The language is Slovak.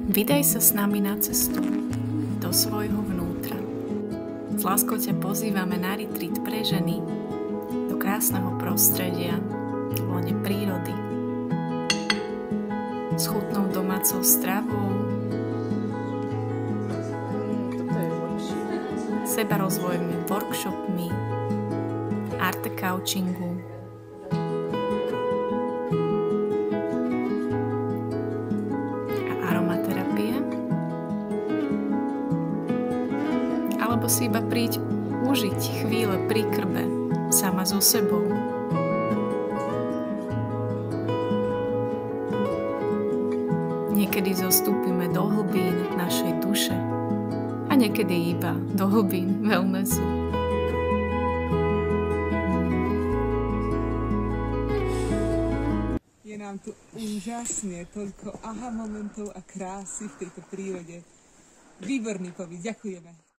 Vydaj sa s nami na cestu do svojho vnútra. S láskou ťa pozývame na retreat pre ženy do krásneho prostredia, v lone prírody, s chutnou domácou stravou, sebarozvojovými workshopmi, arte couchingu, alebo si iba príď užiť chvíle pri krbe sama so sebou. Niekedy zostúpime do hlbín našej duše a niekedy iba do hlbín wellnessu. Je nám tu úžasne, toľko aha momentov a krásy v tejto prírode. Výborný pobyt, ďakujeme.